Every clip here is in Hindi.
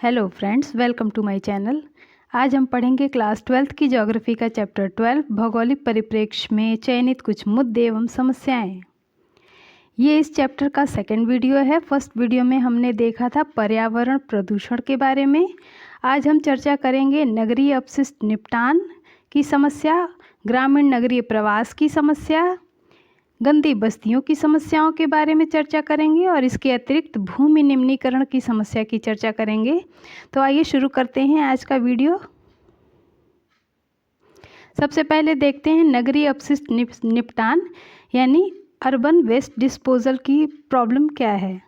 Hello friends, welcome to my channel. आज हम पढ़ेंगे क्लास 12th की ज्योग्राफी का चैप्टर 12 भौगोलिक परिप्रेक्ष्य में चयनित कुछ मुद्दे एवं समस्याएं। ये इस चैप्टर का सेकंड वीडियो है। फर्स्ट वीडियो में हमने देखा था पर्यावरण प्रदूषण के बारे में। आज हम चर्चा करेंगे नगरीय अपशिष्ट निपटान की समस्या, ग्रामीण नगरीय प्रवास की समस्या, गंदी बस्तियों की समस्याओं के बारे में चर्चा करेंगे और इसके अतिरिक्त भूमि निम्नीकरण की समस्या की चर्चा करेंगे। तो आइए शुरू करते हैं आज का वीडियो। सबसे पहले देखते हैं नगरीय अपशिष्ट निपटान यानी अर्बन वेस्ट डिस्पोजल की प्रॉब्लम क्या है।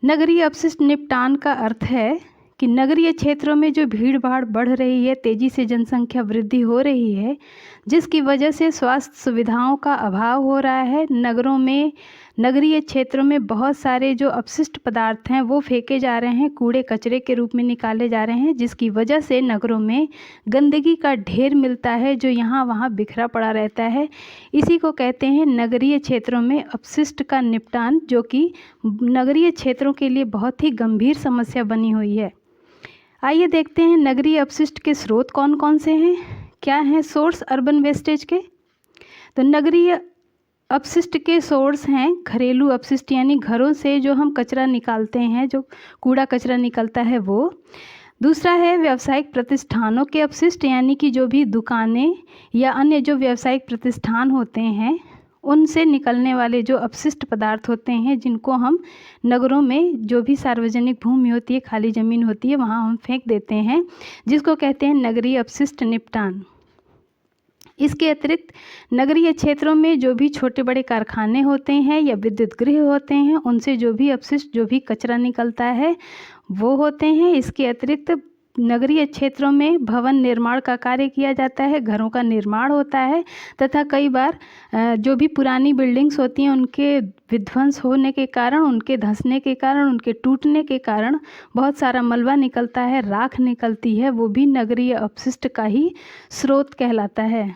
नगरीय अपशिष्ट निपटान का अर्थ है कि नगरीय क्षेत्रों में जो भीड़ भाड़ बढ़ रही है, तेज़ी से जनसंख्या वृद्धि हो रही है, जिसकी वजह से स्वास्थ्य सुविधाओं का अभाव हो रहा है। नगरों में, नगरीय क्षेत्रों में बहुत सारे जो अपशिष्ट पदार्थ हैं वो फेंके जा रहे हैं, कूड़े कचरे के रूप में निकाले जा रहे हैं, जिसकी वजह से नगरों में गंदगी का ढेर मिलता है जो यहाँ वहाँ बिखरा पड़ा रहता है। इसी को कहते हैं नगरीय क्षेत्रों में अपशिष्ट का निपटान, जो कि नगरीय क्षेत्रों के लिए बहुत ही गंभीर समस्या बनी हुई है। आइए देखते हैं नगरीय अपशिष्ट के स्रोत कौन कौन से हैं, क्या हैं सोर्स अर्बन वेस्टेज के। तो नगरीय अपशिष्ट के सोर्स हैं घरेलू अपशिष्ट, यानी घरों से जो हम कचरा निकालते हैं, जो कूड़ा कचरा निकलता है वो। दूसरा है व्यावसायिक प्रतिष्ठानों के अपशिष्ट, यानी कि जो भी दुकानें या अन्य जो व्यावसायिक प्रतिष्ठान होते हैं उनसे निकलने वाले जो अपशिष्ट पदार्थ होते हैं, जिनको हम नगरों में जो भी सार्वजनिक भूमि होती है, खाली ज़मीन होती है, वहाँ हम फेंक देते हैं, जिसको कहते हैं नगरीय अपशिष्ट निपटान। इसके अतिरिक्त नगरीय क्षेत्रों में जो भी छोटे बड़े कारखाने होते हैं या विद्युत गृह होते हैं, उनसे जो भी अपशिष्ट, जो भी कचरा निकलता है वो होते हैं। इसके अतिरिक्त नगरीय क्षेत्रों में भवन निर्माण का कार्य किया जाता है, घरों का निर्माण होता है, तथा कई बार जो भी पुरानी बिल्डिंग्स होती हैं उनके विध्वंस होने के कारण, उनके धंसने के कारण, उनके टूटने के कारण बहुत सारा मलबा निकलता है, राख निकलती है, वो भी नगरीय अपशिष्ट का ही स्रोत कहलाता है।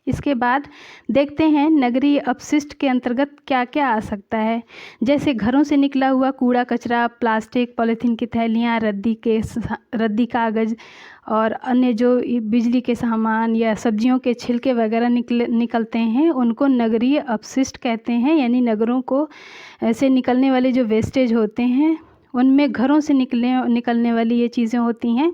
इसके बाद देखते हैं नगरीय अपशिष्ट के अंतर्गत क्या क्या आ सकता है। जैसे घरों से निकला हुआ कूड़ा कचरा, प्लास्टिक, पॉलीथीन की थैलियाँ, रद्दी कागज़ और अन्य जो बिजली के सामान या सब्जियों के छिलके वगैरह निकलते हैं, उनको नगरीय अपशिष्ट कहते हैं। यानी नगरों को से निकलने वाले जो वेस्टेज होते हैं उनमें घरों से निकलने वाली ये चीज़ें होती हैं।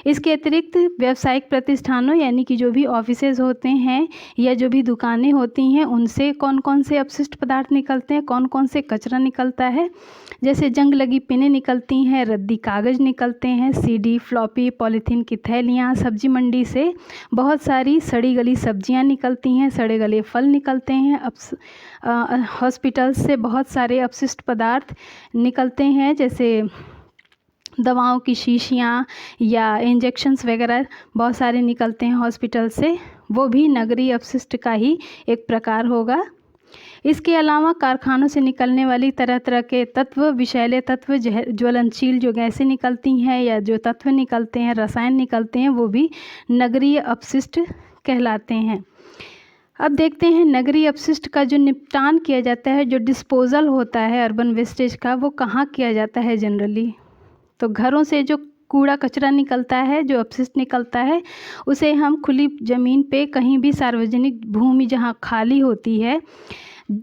इसके अतिरिक्त व्यावसायिक प्रतिष्ठानों, यानी कि जो भी ऑफिसेज होते हैं या जो भी दुकानें होती हैं, उनसे कौन कौन से अपशिष्ट पदार्थ निकलते हैं, कौन कौन से कचरा निकलता है। जैसे जंग लगी पिनें निकलती हैं, रद्दी कागज़ निकलते हैं, सीडी, फ्लॉपी, पॉलीथीन की थैलियाँ। सब्जी मंडी से बहुत सारी सड़ी गली सब्जियाँ निकलती हैं, सड़े गले फल निकलते हैं। हॉस्पिटल से बहुत सारे अपशिष्ट पदार्थ निकलते हैं, जैसे दवाओं की शीशियाँ या इंजेक्शन्स वगैरह बहुत सारे निकलते हैं हॉस्पिटल से, वो भी नगरीय अपशिष्ट का ही एक प्रकार होगा। इसके अलावा कारखानों से निकलने वाली तरह तरह के तत्व, विषैले तत्व, ज्वलनशील जो गैसें निकलती हैं या जो तत्व निकलते हैं, रसायन निकलते हैं, वो भी नगरीय अपशिष्ट कहलाते हैं। अब देखते हैं नगरीय अपशिष्ट का जो निपटान किया जाता है, जो डिस्पोजल होता है अर्बन वेस्टेज का, वो कहाँ किया जाता है जनरली। तो घरों से जो कूड़ा कचरा निकलता है, जो अपशिष्ट निकलता है, उसे हम खुली ज़मीन पे कहीं भी, सार्वजनिक भूमि जहाँ खाली होती है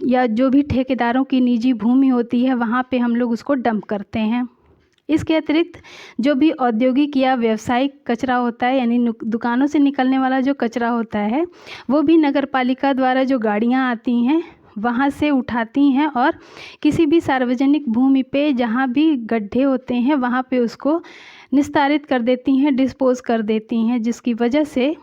या जो भी ठेकेदारों की निजी भूमि होती है, वहाँ पे हम लोग उसको डंप करते हैं। इसके अतिरिक्त जो भी औद्योगिक या व्यावसायिक कचरा होता है, यानी दुकानों से निकलने वाला जो कचरा होता है, वो भी नगर पालिका द्वारा जो गाड़ियाँ आती हैं वहाँ से उठाती हैं और किसी भी सार्वजनिक भूमि पे जहाँ भी गड्ढे होते हैं वहाँ पे उसको निस्तारित कर देती हैं, डिस्पोज कर देती हैं, जिसकी वजह से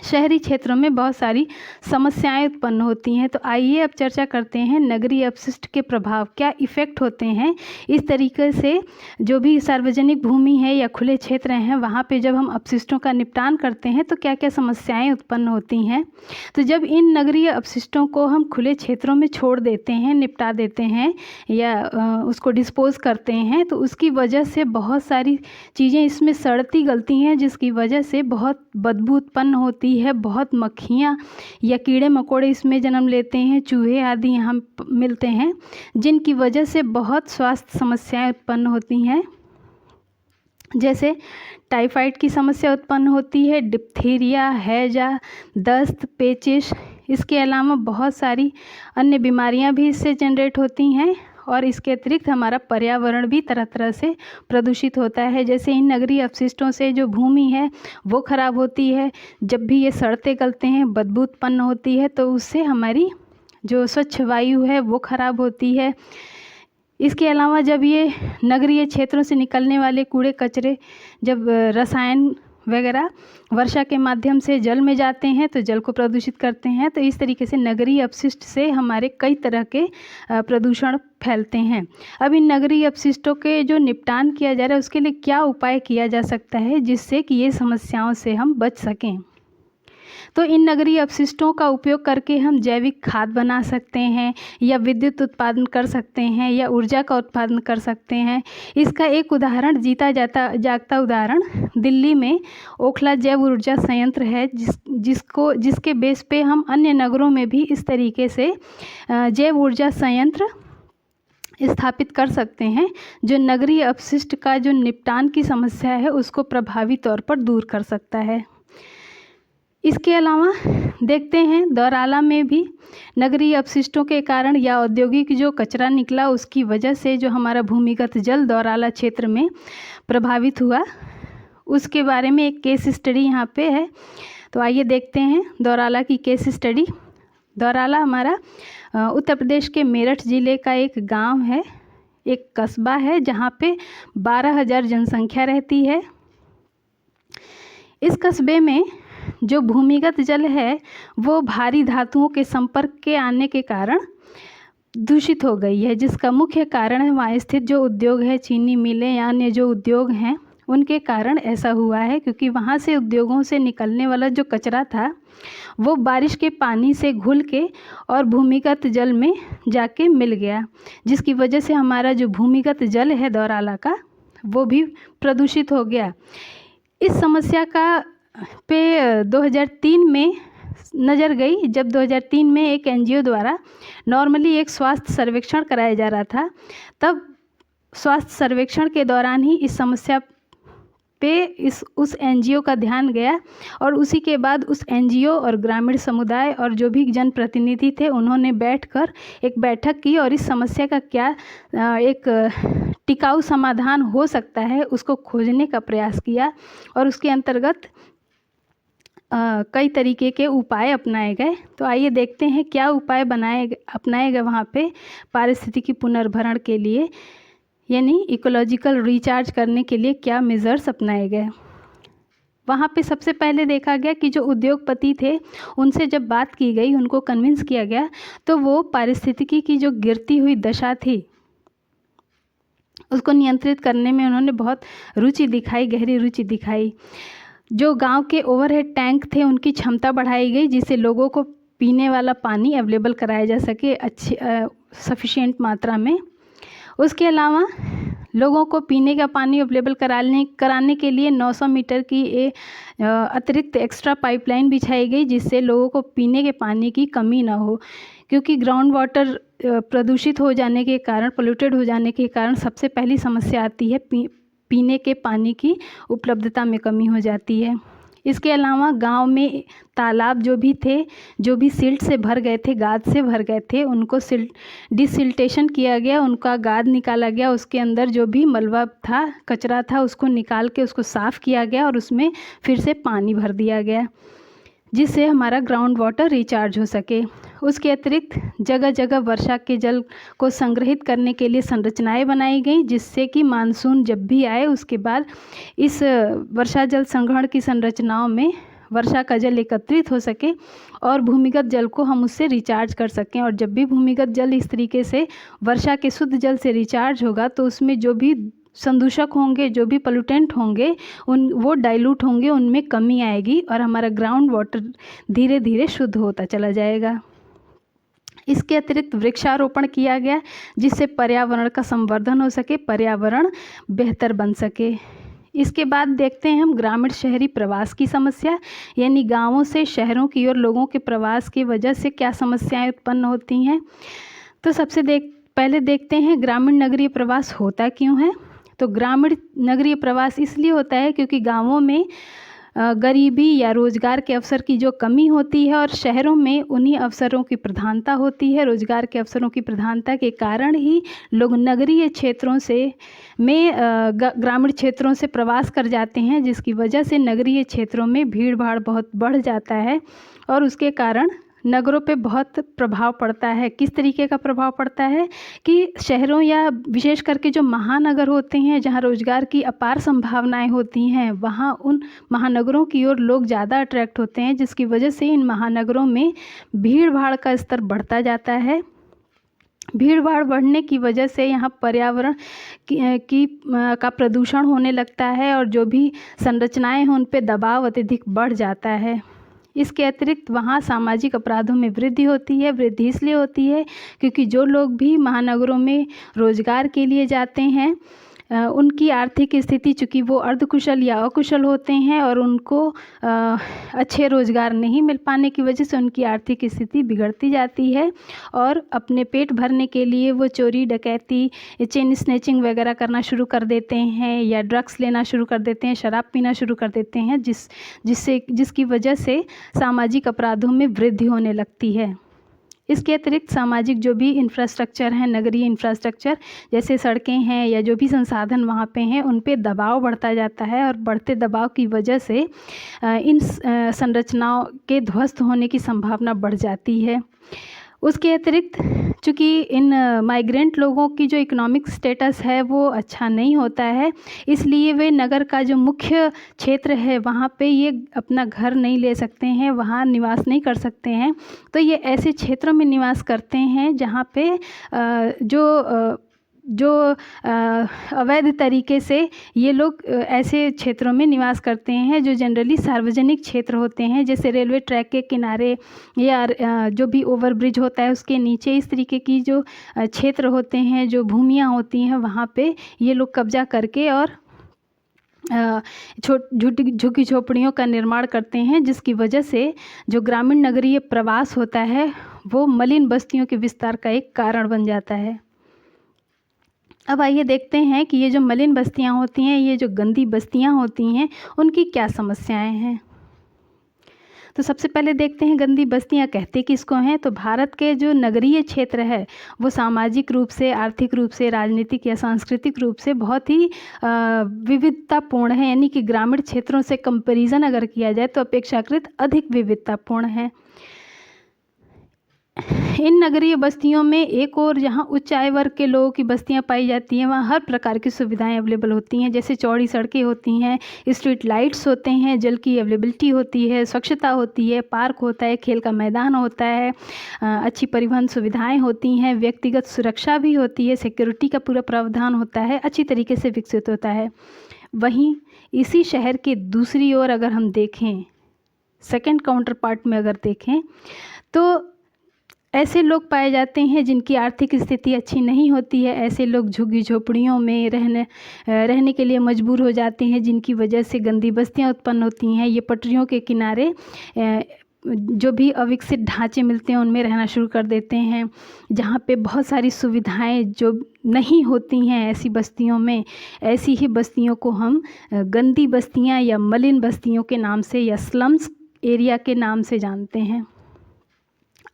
शहरी क्षेत्रों में बहुत सारी समस्याएं उत्पन्न होती हैं। तो आइए अब चर्चा करते हैं नगरीय अपशिष्ट के प्रभाव, क्या इफ़ेक्ट होते हैं। इस तरीके से जो भी सार्वजनिक भूमि है या खुले क्षेत्र हैं, वहाँ पे जब हम अपशिष्टों का निपटान करते हैं तो क्या क्या समस्याएं उत्पन्न होती हैं। तो जब इन नगरीय अपशिष्टों को हम खुले क्षेत्रों में छोड़ देते हैं, निपटा देते हैं या उसको डिस्पोज करते हैं, तो उसकी वजह से बहुत सारी चीज़ें इसमें सड़ती गलती हैं, जिसकी वजह से बहुत बदबू उत्पन्न होती होती है, बहुत मक्खियाँ या कीड़े मकोड़े इसमें जन्म लेते हैं, चूहे आदि यहाँ मिलते हैं, जिनकी वजह से बहुत स्वास्थ्य समस्याएं उत्पन्न होती हैं, जैसे टाइफाइड की समस्या उत्पन्न होती है, डिप्थीरिया, हैजा, दस्त, पेचिश। इसके अलावा बहुत सारी अन्य बीमारियां भी इससे जनरेट होती हैं। और इसके अतिरिक्त हमारा पर्यावरण भी तरह तरह से प्रदूषित होता है, जैसे इन नगरीय अपशिष्टों से जो भूमि है वो खराब होती है। जब भी ये सड़ते गलते हैं, बदबू उत्पन्न होती है, तो उससे हमारी जो स्वच्छ वायु है वो खराब होती है। इसके अलावा जब ये नगरीय क्षेत्रों से निकलने वाले कूड़े कचरे, जब रसायन वगैरह वर्षा के माध्यम से जल में जाते हैं तो जल को प्रदूषित करते हैं। तो इस तरीके से नगरीय अपशिष्ट से हमारे कई तरह के प्रदूषण फैलते हैं। अब इन नगरीय अपशिष्टों के जो निपटान किया जा रहा है उसके लिए क्या उपाय किया जा सकता है जिससे कि ये समस्याओं से हम बच सकें। तो इन नगरीय अपशिष्टों का उपयोग करके हम जैविक खाद बना सकते हैं, या विद्युत उत्पादन कर सकते हैं, या ऊर्जा का उत्पादन कर सकते हैं। इसका एक उदाहरण, जीता जागता उदाहरण दिल्ली में ओखला जैव ऊर्जा संयंत्र है, जिसके बेस पे हम अन्य नगरों में भी इस तरीके से जैव ऊर्जा संयंत्र स्थापित कर सकते हैं, जो नगरीय अपशिष्ट का जो निपटान की समस्या है उसको प्रभावी तौर पर दूर कर सकता है। इसके अलावा देखते हैं दौराला में भी नगरीय अपशिष्टों के कारण या औद्योगिक जो कचरा निकला उसकी वजह से जो हमारा भूमिगत जल दौराला क्षेत्र में प्रभावित हुआ, उसके बारे में एक केस स्टडी यहाँ पे है। तो आइए देखते हैं दौराला की केस स्टडी। दौराला हमारा उत्तर प्रदेश के मेरठ ज़िले का एक गांव है, एक कस्बा है, जहाँ पे 12,000 जनसंख्या रहती है। इस कस्बे में जो भूमिगत जल है वो भारी धातुओं के संपर्क के आने के कारण दूषित हो गई है, जिसका मुख्य कारण है वहाँ स्थित जो उद्योग है, चीनी मिलें या अन्य जो उद्योग हैं, उनके कारण ऐसा हुआ है। क्योंकि वहाँ से उद्योगों से निकलने वाला जो कचरा था वो बारिश के पानी से घुल के और भूमिगत जल में जाके मिल गया, जिसकी वजह से हमारा जो भूमिगत जल है दौराला का वो भी प्रदूषित हो गया। इस समस्या का पे 2003 में नज़र गई, जब 2003 में एक एनजीओ द्वारा नॉर्मली एक स्वास्थ्य सर्वेक्षण कराया जा रहा था। तब स्वास्थ्य सर्वेक्षण के दौरान ही इस समस्या पे उस एनजीओ का ध्यान गया, और उसी के बाद उस एनजीओ और ग्रामीण समुदाय और जो भी जनप्रतिनिधि थे उन्होंने बैठकर एक बैठक की और इस समस्या का क्या एक टिकाऊ समाधान हो सकता है उसको खोजने का प्रयास किया। और उसके अंतर्गत कई तरीके के उपाय अपनाए गए। तो आइए देखते हैं क्या उपाय अपनाए गए वहाँ पे पारिस्थितिकी पुनर्भरण के लिए, यानी इकोलॉजिकल रिचार्ज करने के लिए क्या मेजर्स अपनाए गए। वहाँ पे सबसे पहले देखा गया कि जो उद्योगपति थे उनसे जब बात की गई, उनको कन्विंस किया गया, तो वो पारिस्थितिकी की जो गिरती हुई दशा थी उसको नियंत्रित करने में उन्होंने बहुत रुचि दिखाई, गहरी रुचि दिखाई। जो गांव के ओवरहेड टैंक थे उनकी क्षमता बढ़ाई गई, जिससे लोगों को पीने वाला पानी अवेलेबल कराया जा सके अच्छी सफिशिएंट मात्रा में। उसके अलावा लोगों को पीने का पानी अवेलेबल कराने के लिए 900 मीटर की अतिरिक्त एक्स्ट्रा पाइपलाइन बिछाई गई, जिससे लोगों को पीने के पानी की कमी ना हो। क्योंकि ग्राउंड वाटर प्रदूषित हो जाने के कारण, पोल्यूटेड हो जाने के कारण सबसे पहली समस्या आती है पीने के पानी की उपलब्धता में कमी हो जाती है। इसके अलावा गांव में तालाब जो भी थे, जो भी सिल्ट से भर गए थे, गाद से भर गए थे, उनको डिसिल्टेशन किया गया, उनका गाद निकाला गया, उसके अंदर जो भी मलबा था, कचरा था, उसको निकाल के उसको साफ़ किया गया और उसमें फिर से पानी भर दिया गया, जिससे हमारा ग्राउंड वाटर रिचार्ज हो सके। उसके अतिरिक्त जगह जगह वर्षा के जल को संग्रहित करने के लिए संरचनाएं बनाई गई, जिससे कि मानसून जब भी आए उसके बाद इस वर्षा जल संग्रहण की संरचनाओं में वर्षा का जल एकत्रित हो सके और भूमिगत जल को हम उससे रिचार्ज कर सकें। और जब भी भूमिगत जल इस तरीके से वर्षा के शुद्ध जल से रिचार्ज होगा तो उसमें जो भी संदूषक होंगे, जो भी पोल्यूटेंट होंगे, वो डाइल्यूट होंगे, उनमें कमी आएगी और हमारा ग्राउंड वाटर धीरे धीरे शुद्ध होता चला जाएगा। इसके अतिरिक्त वृक्षारोपण किया गया, जिससे पर्यावरण का संवर्धन हो सके, पर्यावरण बेहतर बन सके। इसके बाद देखते हैं हम ग्रामीण शहरी प्रवास की समस्या, यानी गांवों से शहरों की ओर लोगों के प्रवास की वजह से क्या समस्याएं उत्पन्न होती हैं। तो पहले देखते हैं ग्रामीण नगरीय प्रवास होता क्यों है। तो ग्रामीण नगरीय प्रवास इसलिए होता है क्योंकि गांवों में गरीबी या रोज़गार के अवसर की जो कमी होती है और शहरों में उन्हीं अवसरों की प्रधानता होती है। रोज़गार के अवसरों की प्रधानता के कारण ही लोग नगरीय क्षेत्रों से ग्रामीण क्षेत्रों से प्रवास कर जाते हैं, जिसकी वजह से नगरीय क्षेत्रों में भीड़ भाड़ बहुत बढ़ जाता है और उसके कारण नगरों पे बहुत प्रभाव पड़ता है। किस तरीके का प्रभाव पड़ता है कि शहरों या विशेष करके जो महानगर होते हैं, जहाँ रोज़गार की अपार संभावनाएं होती हैं, वहाँ उन महानगरों की ओर लोग ज़्यादा अट्रैक्ट होते हैं, जिसकी वजह से इन महानगरों में भीड़ भाड़ का स्तर बढ़ता जाता है। भीड़ भाड़ बढ़ने की वजह से यहाँ पर्यावरण का प्रदूषण होने लगता है और जो भी संरचनाएं हैं उन पे दबाव अत्यधिक बढ़ जाता है। इसके अतिरिक्त वहाँ सामाजिक अपराधों में वृद्धि होती है। वृद्धि इसलिए होती है क्योंकि जो लोग भी महानगरों में रोज़गार के लिए जाते हैं, उनकी आर्थिक स्थिति चूँकि वो अर्धकुशल या अकुशल होते हैं और उनको अच्छे रोज़गार नहीं मिल पाने की वजह से उनकी आर्थिक स्थिति बिगड़ती जाती है और अपने पेट भरने के लिए वो चोरी डकैती, चेन स्नैचिंग वगैरह करना शुरू कर देते हैं या ड्रग्स लेना शुरू कर देते हैं, शराब पीना शुरू कर देते हैं, जिसकी वजह से सामाजिक अपराधों में वृद्धि होने लगती है। इसके अतिरिक्त सामाजिक जो भी इंफ्रास्ट्रक्चर है, नगरीय इंफ्रास्ट्रक्चर जैसे सड़कें हैं या जो भी संसाधन वहाँ पे हैं, उन पे दबाव बढ़ता जाता है और बढ़ते दबाव की वजह से इन संरचनाओं के ध्वस्त होने की संभावना बढ़ जाती है। उसके अतिरिक्त चूँकि इन माइग्रेंट लोगों की जो इकोनॉमिक स्टेटस है वो अच्छा नहीं होता है, इसलिए वे नगर का जो मुख्य क्षेत्र है वहाँ पे ये अपना घर नहीं ले सकते हैं, वहाँ निवास नहीं कर सकते हैं। तो ये ऐसे क्षेत्रों में निवास करते हैं जहाँ पे जो अवैध तरीके से ये लोग ऐसे क्षेत्रों में निवास करते हैं जो जनरली सार्वजनिक क्षेत्र होते हैं, जैसे रेलवे ट्रैक के किनारे या जो भी ओवरब्रिज होता है उसके नीचे। इस तरीके की जो क्षेत्र होते हैं, जो होती हैं, वहाँ पे ये लोग कब्जा करके और झुग्गी झोपड़ियों का निर्माण करते हैं, जिसकी वजह से जो ग्रामीण नगरीय प्रवास होता है वो मलिन बस्तियों के विस्तार का एक कारण बन जाता है। अब आइए देखते हैं कि ये जो मलिन बस्तियां होती हैं, ये जो गंदी बस्तियां होती हैं, उनकी क्या समस्याएं हैं। तो सबसे पहले देखते हैं गंदी बस्तियां कहते किसको हैं। तो भारत के जो नगरीय क्षेत्र है वो सामाजिक रूप से, आर्थिक रूप से, राजनीतिक या सांस्कृतिक रूप से बहुत ही विविधतापूर्ण है, यानी कि ग्रामीण क्षेत्रों से कंपैरिजन अगर किया जाए तो अपेक्षाकृत अधिक विविधतापूर्ण है। इन नगरीय बस्तियों में एक और जहाँ उच्च आय वर्ग के लोगों की बस्तियाँ पाई जाती हैं, वहाँ हर प्रकार की सुविधाएं अवेलेबल होती हैं, जैसे चौड़ी सड़कें होती हैं, स्ट्रीट लाइट्स होते हैं, जल की अवेलेबिलिटी होती है, स्वच्छता होती है, पार्क होता है, खेल का मैदान होता है, अच्छी परिवहन सुविधाएं होती हैं, व्यक्तिगत सुरक्षा भी होती है, सिक्योरिटी का पूरा प्रावधान होता है, अच्छी तरीके से विकसित होता है। वहीं इसी शहर के दूसरी ओर अगर हम देखें, सेकेंड काउंटर पार्ट में अगर देखें, तो ऐसे लोग पाए जाते हैं जिनकी आर्थिक स्थिति अच्छी नहीं होती है। ऐसे लोग झुग्गी झोपड़ियों में रहने के लिए मजबूर हो जाते हैं, जिनकी वजह से गंदी बस्तियां उत्पन्न होती हैं। ये पटरियों के किनारे जो भी अविकसित ढांचे मिलते हैं उनमें रहना शुरू कर देते हैं, जहाँ पे बहुत सारी सुविधाएं जो नहीं होती हैं ऐसी बस्तियों में। ऐसी ही बस्तियों को हम गंदी बस्तियाँ या मलिन बस्तियों के नाम से या स्लम्स एरिया के नाम से जानते हैं।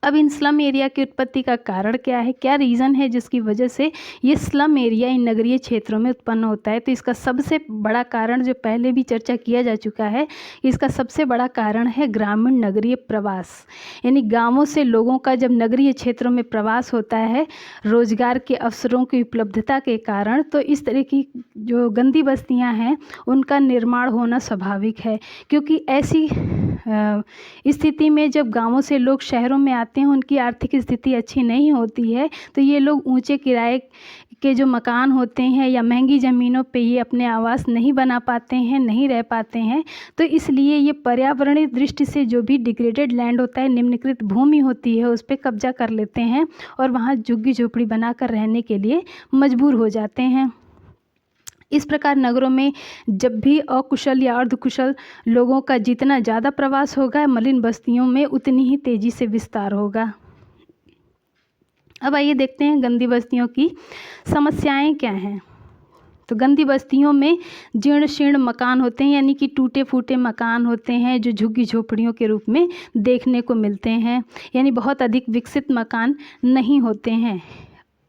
अब इन स्लम एरिया की उत्पत्ति का कारण क्या है, क्या रीज़न है जिसकी वजह से ये स्लम एरिया इन नगरीय क्षेत्रों में उत्पन्न होता है। तो इसका सबसे बड़ा कारण, जो पहले भी चर्चा किया जा चुका है, इसका सबसे बड़ा कारण है ग्रामीण नगरीय प्रवास। यानी गांवों से लोगों का जब नगरीय क्षेत्रों में प्रवास होता है रोज़गार के अवसरों की उपलब्धता के कारण, तो इस तरह की जो गंदी बस्तियाँ हैं उनका निर्माण होना स्वाभाविक है। क्योंकि ऐसी स्थिति में जब गांवों से लोग शहरों में आते हैं, उनकी आर्थिक स्थिति अच्छी नहीं होती है, तो ये लोग ऊंचे किराए के जो मकान होते हैं या महंगी ज़मीनों पे ये अपने आवास नहीं बना पाते हैं, नहीं रह पाते हैं। तो इसलिए ये पर्यावरणीय दृष्टि से जो भी डिग्रेडेड लैंड होता है, निम्नलिखित भूमि होती है, उस पर कब्जा कर लेते हैं और वहाँ झुग्गी झोपड़ी बनाकर रहने के लिए मजबूर हो जाते हैं। इस प्रकार नगरों में जब भी अकुशल या अर्धकुशल लोगों का जितना ज़्यादा प्रवास होगा, मलिन बस्तियों में उतनी ही तेज़ी से विस्तार होगा। अब आइए देखते हैं गंदी बस्तियों की समस्याएं क्या हैं। तो गंदी बस्तियों में जीर्ण शीर्ण मकान होते हैं, यानी कि टूटे फूटे मकान होते हैं जो झुग्गी झोपड़ियों के रूप में देखने को मिलते हैं, यानी बहुत अधिक विकसित मकान नहीं होते हैं।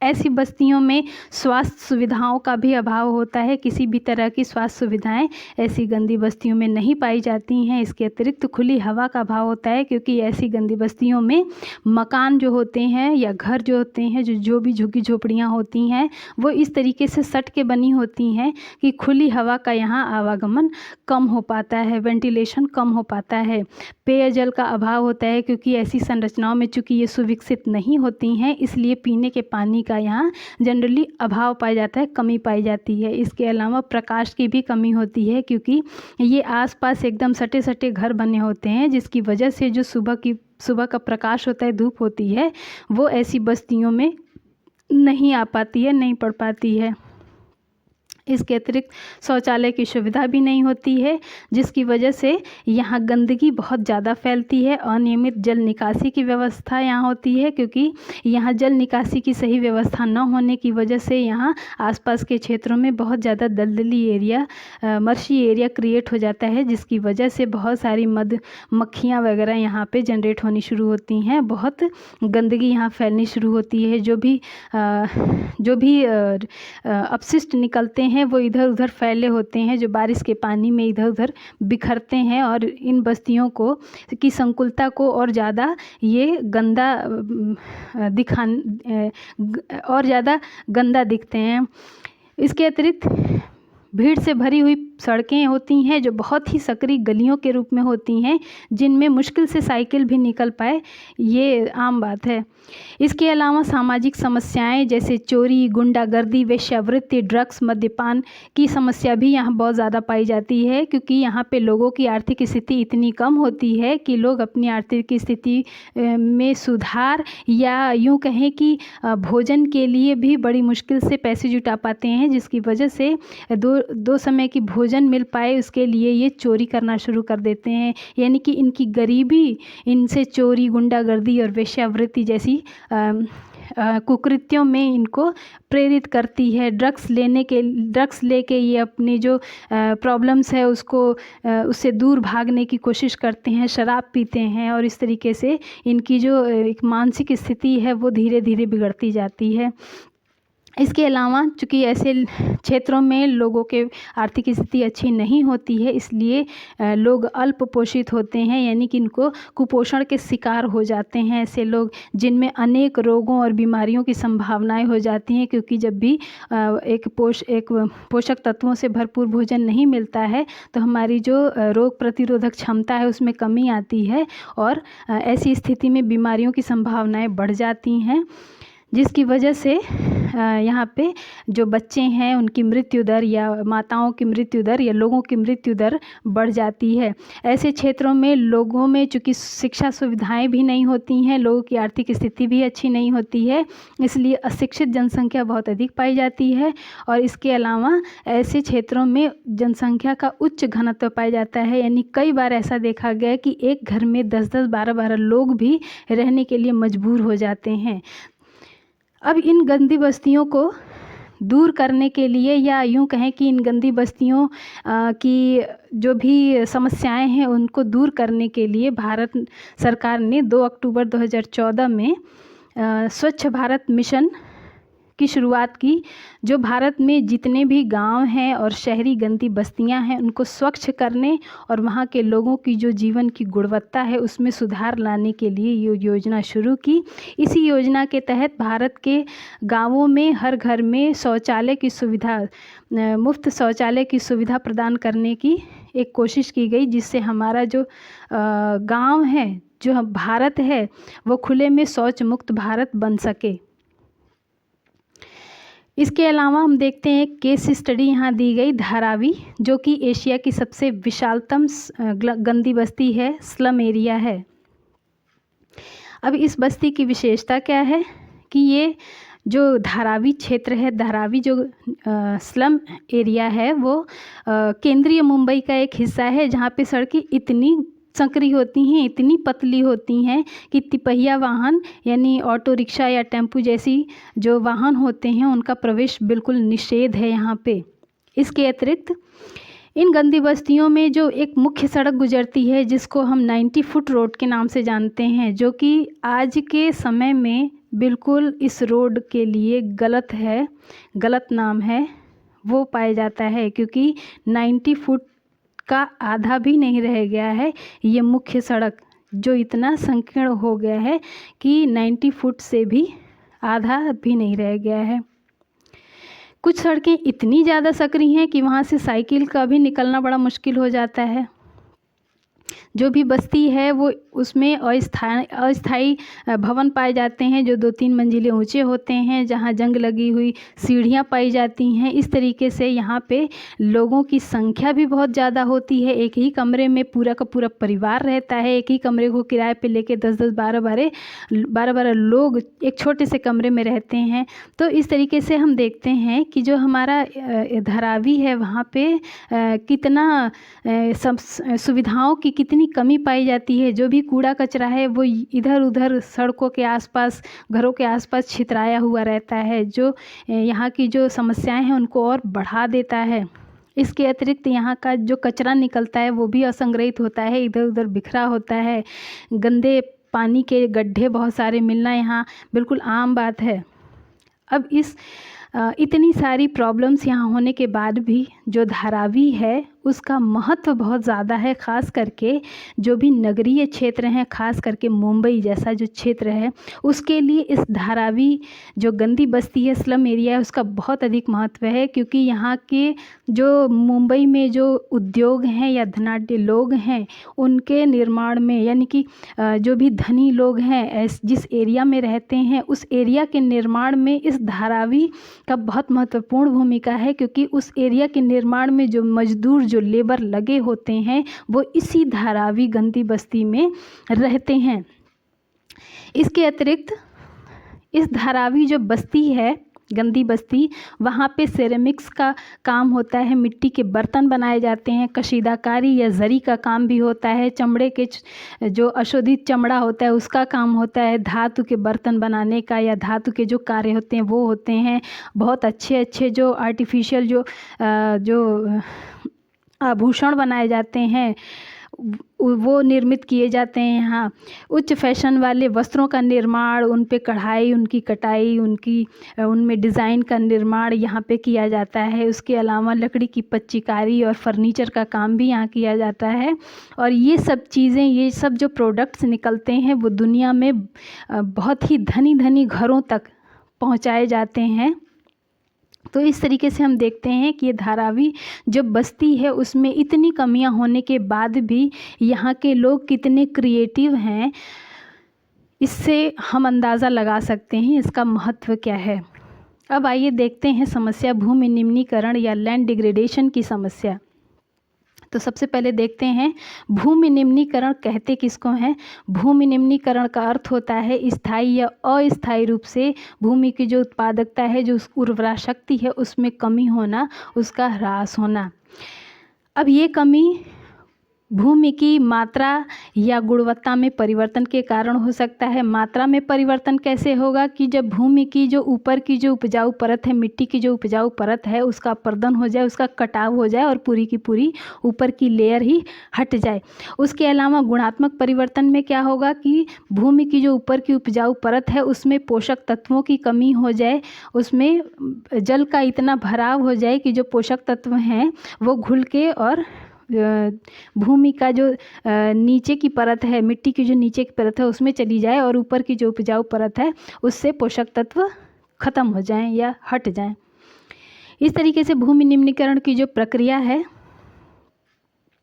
ऐसी बस्तियों में स्वास्थ्य सुविधाओं का भी अभाव होता है। किसी भी तरह की स्वास्थ्य सुविधाएं ऐसी गंदी बस्तियों में नहीं पाई जाती हैं। इसके अतिरिक्त खुली हवा का अभाव होता है, क्योंकि ऐसी गंदी बस्तियों में मकान जो होते हैं या घर जो होते हैं, जो भी झुग्गी झोपड़ियाँ होती हैं, वो इस तरीके से सट के बनी होती हैं कि खुली हवा का यहाँ आवागमन कम हो पाता है, वेंटिलेशन कम हो पाता है। पेयजल का अभाव होता है, क्योंकि ऐसी संरचनाओं में चूँकि ये सुविकसित नहीं होती हैं, इसलिए पीने के पानी का यहाँ जनरली अभाव पाया जाता है, कमी पाई जाती है। इसके अलावा प्रकाश की भी कमी होती है, क्योंकि ये आसपास एकदम सटे सटे घर बने होते हैं, जिसकी वजह से जो सुबह का प्रकाश होता है, धूप होती है, वो ऐसी बस्तियों में नहीं आ पाती है, नहीं पड़ पाती है। इसके अतिरिक्त शौचालय की सुविधा भी नहीं होती है, जिसकी वजह से यहाँ गंदगी बहुत ज़्यादा फैलती है। अनियमित जल निकासी की व्यवस्था यहाँ होती है, क्योंकि यहाँ जल निकासी की सही व्यवस्था न होने की वजह से यहाँ आसपास के क्षेत्रों में बहुत ज़्यादा दलदली एरिया, मर्शी एरिया क्रिएट हो जाता है, जिसकी वजह से बहुत सारी मक्खियाँ वगैरह यहाँ पे जनरेट होनी शुरू होती हैं। बहुत गंदगी यहाँ फैलनी शुरू होती है। जो भी अपशिष्ट निकलते हैं वो इधर उधर फैले होते हैं, जो बारिश के पानी में इधर उधर बिखरते हैं, और इन बस्तियों की संकुलता को और ज़्यादा ये और ज़्यादा गंदा दिखते हैं। इसके अतिरिक्त भीड़ से भरी हुई सड़कें होती हैं, जो बहुत ही सकरी गलियों के रूप में होती हैं, जिनमें मुश्किल से साइकिल भी निकल पाए, ये आम बात है। इसके अलावा सामाजिक समस्याएं जैसे चोरी, गुंडागर्दी, वेश्यावृत्ति, ड्रग्स, मद्यपान की समस्या भी यहाँ बहुत ज़्यादा पाई जाती है, क्योंकि यहाँ पे लोगों की आर्थिक स्थिति इतनी कम होती है कि लोग अपनी आर्थिक स्थिति में सुधार, या यूँ कहें कि भोजन के लिए भी बड़ी मुश्किल से पैसे जुटा पाते हैं, जिसकी वजह से दो समय की भोजन मिल पाए उसके लिए ये चोरी करना शुरू कर देते हैं। यानी कि इनकी गरीबी इनसे चोरी, गुंडागर्दी और वेश्यावृत्ति जैसी कुकृत्यों में इनको प्रेरित करती है। ड्रग्स लेके ये अपनी जो प्रॉब्लम्स है उससे दूर भागने की कोशिश करते हैं, शराब पीते हैं, और इस तरीके से इनकी जो एक मानसिक स्थिति है वो धीरे धीरे बिगड़ती जाती है। इसके अलावा चूँकि ऐसे क्षेत्रों में लोगों के आर्थिक स्थिति अच्छी नहीं होती है, इसलिए लोग अल्प पोषित होते हैं, यानी कि इनको कुपोषण के शिकार हो जाते हैं ऐसे लोग, जिनमें अनेक रोगों और बीमारियों की संभावनाएं हो जाती हैं, क्योंकि जब भी एक पोषक तत्वों से भरपूर भोजन नहीं मिलता है तो हमारी जो रोग प्रतिरोधक क्षमता है उसमें कमी आती है, और ऐसी स्थिति में बीमारियों की संभावनाएं बढ़ जाती हैं, जिसकी वजह से यहाँ पे जो बच्चे हैं उनकी मृत्यु दर, या माताओं की मृत्यु दर, या लोगों की मृत्यु दर बढ़ जाती है। ऐसे क्षेत्रों में लोगों में चूँकि शिक्षा सुविधाएं भी नहीं होती हैं, लोगों की आर्थिक स्थिति भी अच्छी नहीं होती है, इसलिए अशिक्षित जनसंख्या बहुत अधिक पाई जाती है। और इसके अलावा ऐसे क्षेत्रों में जनसंख्या का उच्च घनत्व पाया जाता है, यानी कई बार ऐसा देखा गया कि एक घर में 10-10, 12-12 लोग भी रहने के लिए मजबूर हो जाते हैं। अब इन गंदी बस्तियों को दूर करने के लिए, या यूँ कहें कि इन गंदी बस्तियों की जो भी समस्याएं हैं उनको दूर करने के लिए भारत सरकार ने 2 अक्टूबर 2014 में स्वच्छ भारत मिशन की शुरुआत की, जो भारत में जितने भी गांव हैं और शहरी गंदी बस्तियां हैं उनको स्वच्छ करने और वहां के लोगों की जो जीवन की गुणवत्ता है उसमें सुधार लाने के लिए ये योजना शुरू की। इसी योजना के तहत भारत के गांवों में हर घर में शौचालय की सुविधा, मुफ्त शौचालय की सुविधा प्रदान करने की एक कोशिश की गई, जिससे हमारा जो गाँव है, जो भारत है, वो खुले में शौच मुक्त भारत बन सके। इसके अलावा हम देखते हैं केस स्टडी यहाँ दी गई धारावी, जो कि एशिया की सबसे विशालतम गंदी बस्ती है, स्लम एरिया है। अब इस बस्ती की विशेषता क्या है कि ये जो धारावी क्षेत्र है, धारावी जो स्लम एरिया है, वो केंद्रीय मुंबई का एक हिस्सा है जहाँ पे सड़कें इतनी संकरी होती हैं, इतनी पतली होती हैं कि तिपहिया वाहन यानी ऑटो रिक्शा या टेम्पू जैसी जो वाहन होते हैं उनका प्रवेश बिल्कुल निषेध है यहाँ पे। इसके अतिरिक्त इन गंदी बस्तियों में जो एक मुख्य सड़क गुजरती है जिसको हम 90 फुट रोड के नाम से जानते हैं, जो कि आज के समय में बिल्कुल इस रोड के लिए गलत है, गलत नाम है वो पाया जाता है, क्योंकि 90 फुट का आधा भी नहीं रह गया है ये मुख्य सड़क, जो इतना संकीर्ण हो गया है कि 90 फुट से भी आधा भी नहीं रह गया है। कुछ सड़कें इतनी ज़्यादा संकरी हैं कि वहाँ से साइकिल का भी निकलना बड़ा मुश्किल हो जाता है। जो भी बस्ती है वो उसमें अस्थाई भवन पाए जाते हैं जो 2-3 मंजिलें ऊंचे होते हैं, जहां जंग लगी हुई सीढ़ियां पाई जाती हैं। इस तरीके से यहाँ पे लोगों की संख्या भी बहुत ज़्यादा होती है। एक ही कमरे में पूरा का पूरा परिवार रहता है, एक ही कमरे को किराए पे लेके 10-10, 12-12 लोग एक छोटे से कमरे में रहते हैं। तो इस तरीके से हम देखते हैं कि जो हमारा धारावी है वहाँ पे कितना सब सुविधाओं की कितनी कमी पाई जाती है। जो भी कूड़ा कचरा है वो इधर उधर सड़कों के आसपास, घरों के आसपास छितराया हुआ रहता है, जो यहाँ की जो समस्याएं हैं उनको और बढ़ा देता है। इसके अतिरिक्त यहाँ का जो कचरा निकलता है वो भी असंग्रहित होता है, इधर उधर बिखरा होता है। गंदे पानी के गड्ढे बहुत सारे मिलना यहाँ बिल्कुल आम बात है। अब इतनी सारी प्रॉब्लम्स यहाँ होने के बाद भी जो धारावी है उसका महत्व बहुत ज़्यादा है। ख़ास करके जो भी नगरीय क्षेत्र हैं, ख़ास करके मुंबई जैसा जो क्षेत्र है उसके लिए इस धारावी जो गंदी बस्ती है, स्लम एरिया है, उसका बहुत अधिक महत्व है। क्योंकि यहाँ के जो मुंबई में जो उद्योग हैं या धनाढ्य लोग हैं उनके निर्माण में, यानी कि जो भी धनी लोग हैं जिस एरिया में रहते हैं उस एरिया के निर्माण में इस धारावी का बहुत महत्वपूर्ण भूमिका है। क्योंकि उस एरिया के निर्माण में जो मजदूर, जो लेबर लगे होते हैं वो इसी धारावी गंदी बस्ती में रहते हैं। इसके अतिरिक्त इस धारावी जो बस्ती है, गंदी बस्ती, वहाँ पे सेरेमिक्स का काम होता है, मिट्टी के बर्तन बनाए जाते हैं, कशीदाकारी या जरी का काम भी होता है, चमड़े के जो अशोधित चमड़ा होता है उसका काम होता है, धातु के बर्तन बनाने का या धातु के जो कार्य होते हैं वो होते हैं। बहुत अच्छे अच्छे जो आर्टिफिशियल जो आभूषण बनाए जाते हैं वो निर्मित किए जाते हैं। यहाँ उच्च फैशन वाले वस्त्रों का निर्माण, उन पे कढ़ाई, उनकी कटाई, उनमें डिज़ाइन का निर्माण यहाँ पे किया जाता है। उसके अलावा लकड़ी की पच्चीकारी और फर्नीचर का काम भी यहाँ किया जाता है। और ये सब चीज़ें, ये सब जो प्रोडक्ट्स निकलते हैं वो दुनिया में बहुत ही धनी धनी घरों तक पहुँचाए जाते हैं। तो इस तरीके से हम देखते हैं कि ये धारावी जो बस्ती है उसमें इतनी कमियां होने के बाद भी यहाँ के लोग कितने क्रिएटिव हैं, इससे हम अंदाज़ा लगा सकते हैं इसका महत्व क्या है। अब आइए देखते हैं समस्या भूमि निम्नीकरण या लैंड डिग्रेडेशन की समस्या। तो सबसे पहले देखते हैं भूमि निम्नीकरण कहते किसको हैं। भूमि निम्नीकरण का अर्थ होता है स्थायी या अस्थायी रूप से भूमि की जो उत्पादकता है, जो उर्वरा शक्ति है उसमें कमी होना, उसका ह्रास होना। अब ये कमी भूमि की मात्रा या गुणवत्ता में परिवर्तन के कारण हो सकता है। मात्रा में परिवर्तन कैसे होगा कि जब भूमि की जो ऊपर की जो उपजाऊ परत है, मिट्टी की जो उपजाऊ परत है उसका अपर्दन हो जाए, उसका कटाव हो जाए और पूरी की पूरी ऊपर की लेयर ही हट जाए। उसके अलावा गुणात्मक परिवर्तन में क्या होगा कि भूमि की जो ऊपर की उपजाऊ परत है उसमें पोषक तत्वों की कमी हो जाए, उसमें जल का इतना भराव हो जाए कि जो पोषक तत्व हैं वो घुल के और भूमि का जो नीचे की परत है, मिट्टी की जो नीचे की परत है उसमें चली जाए और ऊपर की जो उपजाऊ परत है उससे पोषक तत्व खत्म हो जाएं या हट जाएं। इस तरीके से भूमि निम्नीकरण की जो प्रक्रिया है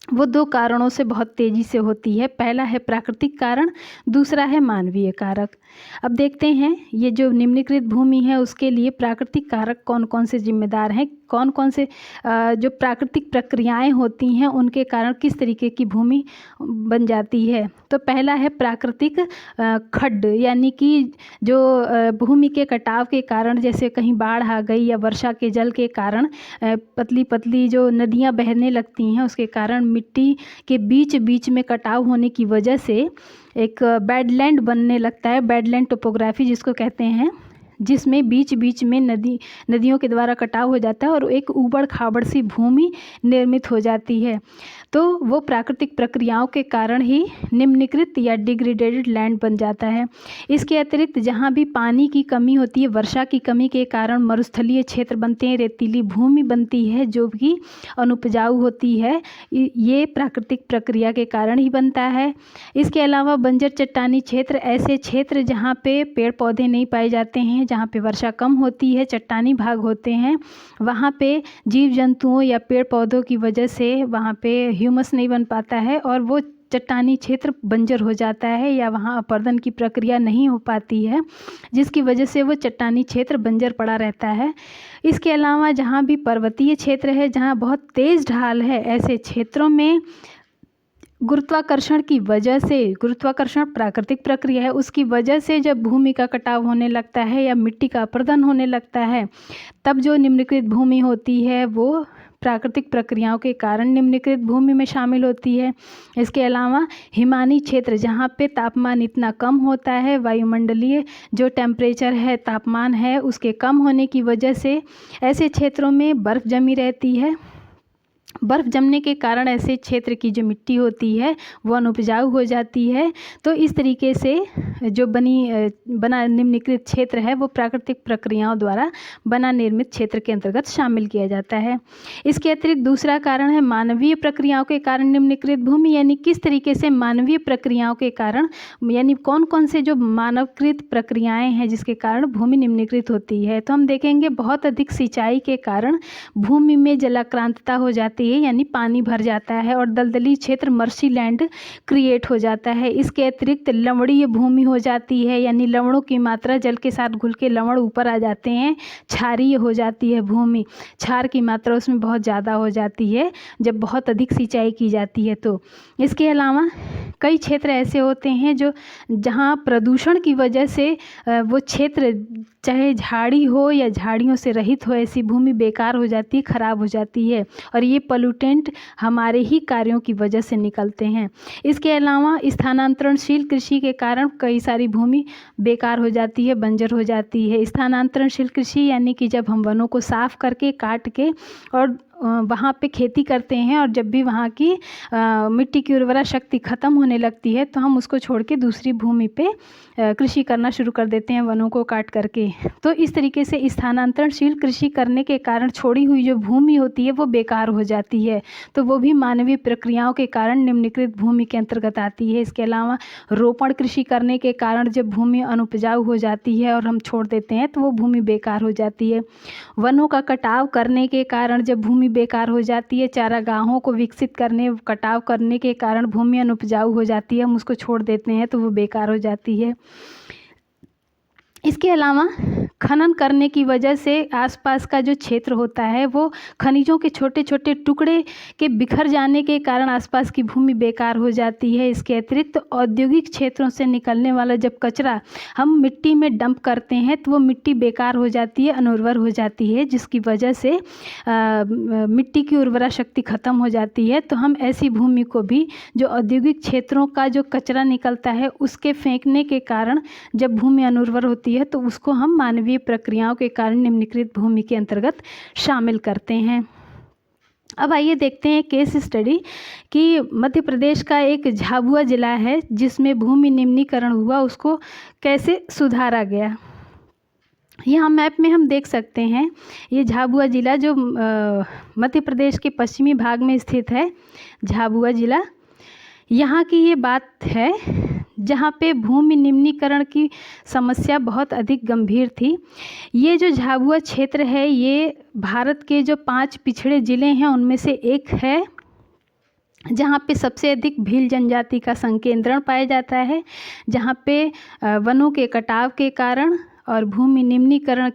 वो 2 कारणों से बहुत तेज़ी से होती है। पहला है प्राकृतिक कारण, दूसरा है मानवीय कारक। अब देखते हैं ये जो निम्नीकृत भूमि है उसके लिए प्राकृतिक कारक कौन कौन से जिम्मेदार हैं, कौन कौन से जो प्राकृतिक प्रक्रियाएं होती हैं उनके कारण किस तरीके की भूमि बन जाती है। तो पहला है प्राकृतिक खड्ड, यानी कि जो भूमि के कटाव के कारण, जैसे कहीं बाढ़ आ गई या वर्षा के जल के कारण पतली पतली जो नदियां बहने लगती हैं, उसके कारण मिट्टी के बीच बीच में कटाव होने की वजह से एक बेडलैंड बनने लगता है, बेडलैंड टोपोग्राफी जिसको कहते हैं, जिसमें बीच बीच में नदियों के द्वारा कटाव हो जाता है और एक ऊबड़ खाबड़ सी भूमि निर्मित हो जाती है। तो वो प्राकृतिक प्रक्रियाओं के कारण ही निम्नलिखित या डिग्रेडेड लैंड बन जाता है। इसके अतिरिक्त जहाँ भी पानी की कमी होती है, वर्षा की कमी के कारण मरुस्थलीय क्षेत्र बनते हैं, रेतीली भूमि बनती है जो कि अनुपजाऊ होती है, ये प्राकृतिक प्रक्रिया के कारण ही बनता है। इसके अलावा बंजर चट्टानी क्षेत्र, ऐसे क्षेत्र जहाँ पे पेड़ पौधे नहीं पाए जाते हैं, जहाँ पे वर्षा कम होती है, चट्टानी भाग होते हैं, वहाँ पे जीव जंतुओं या पेड़ पौधों की वजह से वहाँ पे ह्यूमस नहीं बन पाता है और वो चट्टानी क्षेत्र बंजर हो जाता है या वहाँ अपरदन की प्रक्रिया नहीं हो पाती है, जिसकी वजह से वो चट्टानी क्षेत्र बंजर पड़ा रहता है। इसके अलावा जहाँ भी पर्वतीय क्षेत्र है, जहाँ बहुत तेज़ ढाल है, ऐसे क्षेत्रों में गुरुत्वाकर्षण की वजह से, गुरुत्वाकर्षण प्राकृतिक प्रक्रिया है, उसकी वजह से जब भूमि का कटाव होने लगता है या मिट्टी का अपरदन होने लगता है, तब जो निम्नलिखित भूमि होती है वो प्राकृतिक प्रक्रियाओं के कारण निम्नलिखित भूमि में शामिल होती है। इसके अलावा हिमानी क्षेत्र, जहाँ पे तापमान इतना कम होता है, वायुमंडलीय जो टेम्परेचर है, तापमान है, उसके कम होने की वजह से ऐसे क्षेत्रों में बर्फ़ जमी रहती है। बर्फ़ जमने के कारण ऐसे क्षेत्र की जो मिट्टी होती है वो अनुपजाऊ हो जाती है। तो इस तरीके से जो बना निम्नलिखित क्षेत्र है वो प्राकृतिक प्रक्रियाओं द्वारा बना निर्मित क्षेत्र के अंतर्गत शामिल किया जाता है। इसके अतिरिक्त दूसरा कारण है मानवीय प्रक्रियाओं के कारण निम्नलिखित भूमि, यानी किस तरीके से मानवीय प्रक्रियाओं के कारण, यानी कौन कौन से जो मानवकृत प्रक्रियाएँ हैं जिसके कारण भूमि निम्नलिखित होती है। तो हम देखेंगे बहुत अधिक सिंचाई के कारण भूमि में जलाक्रांतता हो जाती है, यानी पानी भर जाता है और दलदली क्षेत्र मर्सी लैंड क्रिएट हो जाता है। इसके अतिरिक्त लवणीय भूमि हो जाती है, यानी लवणों की मात्रा जल के साथ घुल के लवण ऊपर आ जाते हैं। क्षारीय हो जाती है भूमि, क्षार की मात्रा उसमें बहुत ज़्यादा हो जाती है जब बहुत अधिक सिंचाई की जाती है। तो इसके अलावा कई क्षेत्र ऐसे होते हैं जो जहाँ प्रदूषण की वजह से वो क्षेत्र, चाहे झाड़ी हो या झाड़ियों से रहित हो, ऐसी भूमि बेकार हो जाती है, ख़राब हो जाती है और ये पोल्यूटेंट हमारे ही कार्यों की वजह से निकलते हैं। इसके अलावा स्थानांतरणशील कृषि के कारण कई सारी भूमि बेकार हो जाती है, बंजर हो जाती है। स्थानांतरणशील कृषि यानी कि जब हम वनों को साफ करके, काट के और वहाँ पे खेती करते हैं और जब भी वहाँ की मिट्टी की उर्वरा शक्ति ख़त्म होने लगती है तो हम उसको छोड़ के दूसरी भूमि पे कृषि करना शुरू कर देते हैं, वनों को काट करके। तो इस तरीके से स्थानांतरणशील कृषि करने के कारण छोड़ी हुई जो भूमि होती है वो बेकार हो जाती है। तो वो भी मानवीय प्रक्रियाओं के कारण निम्नलिखित भूमि के अंतर्गत आती है। इसके अलावा रोपण कृषि करने के कारण जब भूमि अनुपजाऊ हो जाती है और हम छोड़ देते हैं तो वो भूमि बेकार हो जाती है। वनों का कटाव करने के कारण जब भूमि बेकार हो जाती है, चारागाहों को विकसित करने, कटाव करने के कारण भूमि अनुपजाऊ हो जाती है, हम उसको छोड़ देते हैं तो वो बेकार हो जाती है। इसके अलावा खनन करने की वजह से आसपास का जो क्षेत्र होता है वो खनिजों के छोटे छोटे टुकड़े के बिखर जाने के कारण आसपास की भूमि बेकार हो जाती है। इसके अतिरिक्त औद्योगिक क्षेत्रों से निकलने वाला जब कचरा हम मिट्टी में डंप करते हैं तो वो मिट्टी बेकार हो जाती है, अनुर्वर हो जाती है, जिसकी वजह से मिट्टी की उर्वरा शक्ति ख़त्म हो जाती है। तो हम ऐसी भूमि को भी, जो औद्योगिक क्षेत्रों का जो कचरा निकलता है उसके फेंकने के कारण जब भूमि अनुर्वर होती है तो उसको हम मानवीय प्रक्रियाओं के कारण निम्नलिखित भूमि के अंतर्गत शामिल करते हैं। अब आइए देखते हैं केस स्टडी कि मध्य प्रदेश का एक झाबुआ ज़िला है जिसमें भूमि निम्नीकरण हुआ, उसको कैसे सुधारा गया। यहाँ मैप में हम देख सकते हैं ये झाबुआ ज़िला जो मध्य प्रदेश के पश्चिमी भाग में स्थित है, झाबुआ ज़िला। यहाँ की ये बात है जहाँ पे भूमि निम्नीकरण की समस्या बहुत अधिक गंभीर थी। ये जो झाबुआ क्षेत्र है ये भारत के जो 5 पिछड़े ज़िले हैं उनमें से एक है, जहाँ पे सबसे अधिक भील जनजाति का संकेंद्रण पाया जाता है, जहाँ पे वनों के कटाव के कारण और भूमि निम्नीकरण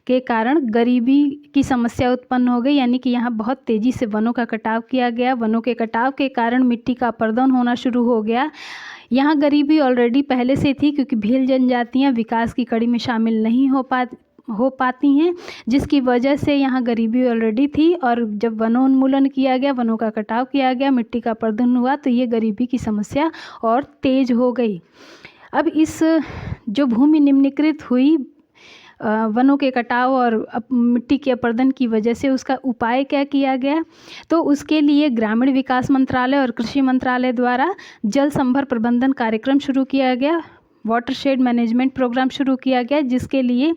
के कारण गरीबी की समस्या उत्पन्न हो गई, यानी कि यहाँ बहुत तेज़ी से वनों का कटाव किया गया। वनों के कटाव के कारण मिट्टी का अपरदन होना शुरू हो गया। यहाँ गरीबी ऑलरेडी पहले से थी, क्योंकि भील जनजातियाँ विकास की कड़ी में शामिल नहीं हो पाती हैं, जिसकी वजह से यहाँ गरीबी ऑलरेडी थी। और जब वनोन्मूलन किया गया, वनों का कटाव किया गया, मिट्टी का अपरदन हुआ, तो ये गरीबी की समस्या और तेज हो गई। अब इस जो भूमि निम्नीकृत हुई वनों के कटाव और मिट्टी के अपरदन की वजह से, उसका उपाय क्या किया गया? तो उसके लिए ग्रामीण विकास मंत्रालय और कृषि मंत्रालय द्वारा जल संभर प्रबंधन कार्यक्रम शुरू किया गया, वाटरशेड मैनेजमेंट प्रोग्राम शुरू किया गया, जिसके लिए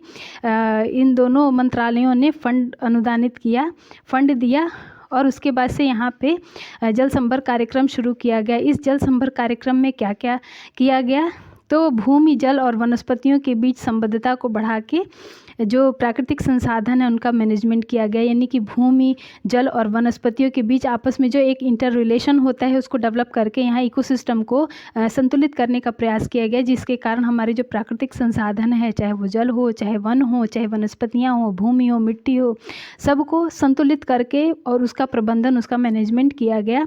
इन दोनों मंत्रालयों ने फंड दिया और उसके बाद से यहाँ पे जल संभर कार्यक्रम शुरू किया गया। इस जल संभर कार्यक्रम में क्या क्या किया गया? तो भूमि, जल और वनस्पतियों के बीच संबद्धता को बढ़ा के जो प्राकृतिक संसाधन है उनका मैनेजमेंट किया गया, यानी कि भूमि, जल और वनस्पतियों के बीच आपस में जो एक इंटर रिलेशन होता है उसको डेवलप करके यहाँ इकोसिस्टम को संतुलित करने का प्रयास किया गया, जिसके कारण हमारे जो प्राकृतिक संसाधन है, चाहे वो जल हो, चाहे वन हो, चाहे वनस्पतियाँ हो, भूमि हो, मिट्टी हो, सबको संतुलित करके और उसका प्रबंधन, उसका मैनेजमेंट किया गया।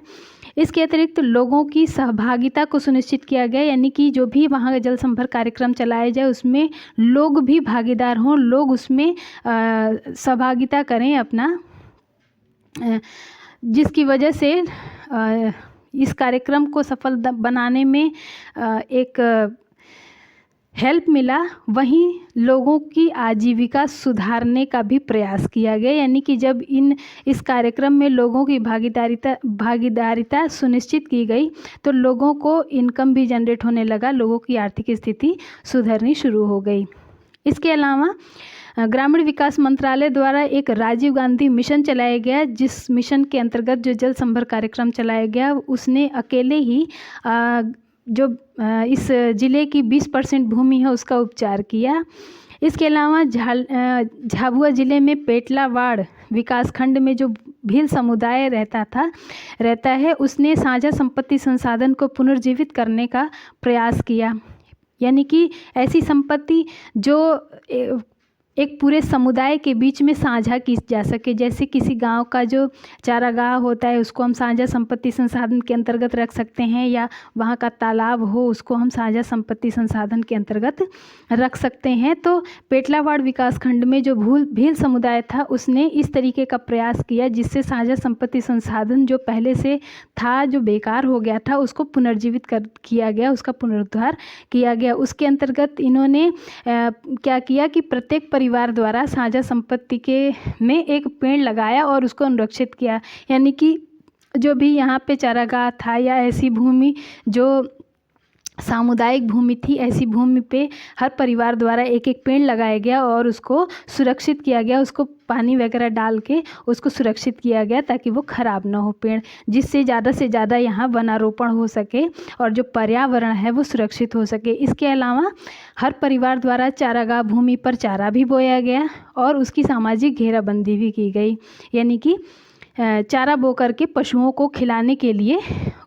इसके अतिरिक्त लोगों की सहभागिता को सुनिश्चित किया गया, यानी कि जो भी वहाँ जल संभर कार्यक्रम चलाया जाए उसमें लोग भी भागीदार हों, लोग उसमें सहभागिता करें अपना, जिसकी वजह से इस कार्यक्रम को सफल बनाने में एक हेल्प मिला। वहीं लोगों की आजीविका सुधारने का भी प्रयास किया गया, यानी कि जब इस कार्यक्रम में लोगों की भागीदारिता सुनिश्चित की गई तो लोगों को इनकम भी जनरेट होने लगा, लोगों की आर्थिक स्थिति सुधरनी शुरू हो गई। इसके अलावा ग्रामीण विकास मंत्रालय द्वारा एक राजीव गांधी मिशन चलाया गया, जिस मिशन के अंतर्गत जो जल संभर कार्यक्रम चलाया गया उसने अकेले ही जो इस ज़िले की 20% भूमि है उसका उपचार किया। इसके अलावा झाबुआ ज़िले में पेटलावाड़ विकासखंड में जो भील समुदाय रहता है उसने साझा संपत्ति संसाधन को पुनर्जीवित करने का प्रयास किया, यानी कि ऐसी संपत्ति जो एक पूरे समुदाय के बीच में साझा की जा सके। जैसे किसी गांव का जो चारागाह होता है उसको हम साझा संपत्ति संसाधन के अंतर्गत रख सकते हैं, या वहाँ का तालाब हो उसको हम साझा संपत्ति संसाधन के अंतर्गत रख सकते हैं। तो पेटलावाड़ विकासखंड में जो भील समुदाय था उसने इस तरीके का प्रयास किया जिससे साझा संपत्ति संसाधन जो पहले से था, जो बेकार हो गया था, उसको पुनर्जीवित किया गया, उसका पुनरुद्धार किया गया। उसके अंतर्गत इन्होंने क्या किया कि प्रत्येक परिवार द्वारा साझा संपत्ति में एक पेड़ लगाया और उसको अनुरक्षित किया, यानी कि जो भी यहाँ पे चारागाह था या ऐसी भूमि जो सामुदायिक भूमि थी, ऐसी भूमि पे हर परिवार द्वारा एक एक पेड़ लगाया गया और उसको सुरक्षित किया गया, उसको पानी वगैरह डाल के उसको सुरक्षित किया गया ताकि वो ख़राब ना हो पेड़, जिससे ज़्यादा से ज़्यादा यहाँ वनारोपण हो सके और जो पर्यावरण है वो सुरक्षित हो सके। इसके अलावा हर परिवार द्वारा चारागाह भूमि पर चारा भी बोया गया और उसकी सामाजिक घेराबंदी भी की गई, यानी कि चारा बो करके पशुओं को खिलाने के लिए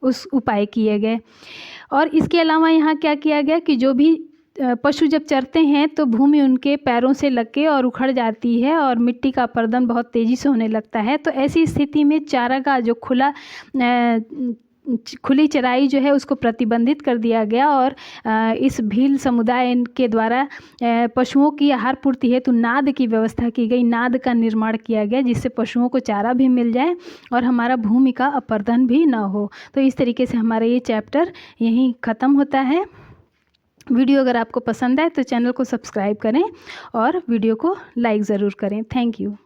उस उपाय किए गए। और इसके अलावा यहाँ क्या किया गया कि जो भी पशु जब चरते हैं तो भूमि उनके पैरों से लग के और उखड़ जाती है और मिट्टी का अपरदन बहुत तेज़ी से होने लगता है। तो ऐसी स्थिति में चारागाह जो खुली चराई जो है उसको प्रतिबंधित कर दिया गया और इस भील समुदाय के द्वारा पशुओं की आहार पूर्ति हेतु नाद की व्यवस्था की गई, नाद का निर्माण किया गया जिससे पशुओं को चारा भी मिल जाए और हमारा भूमि का अपरदन भी ना हो। तो इस तरीके से हमारा ये चैप्टर यहीं ख़त्म होता है। वीडियो अगर आपको पसंद आए तो चैनल को सब्सक्राइब करें और वीडियो को लाइक ज़रूर करें। Thank you.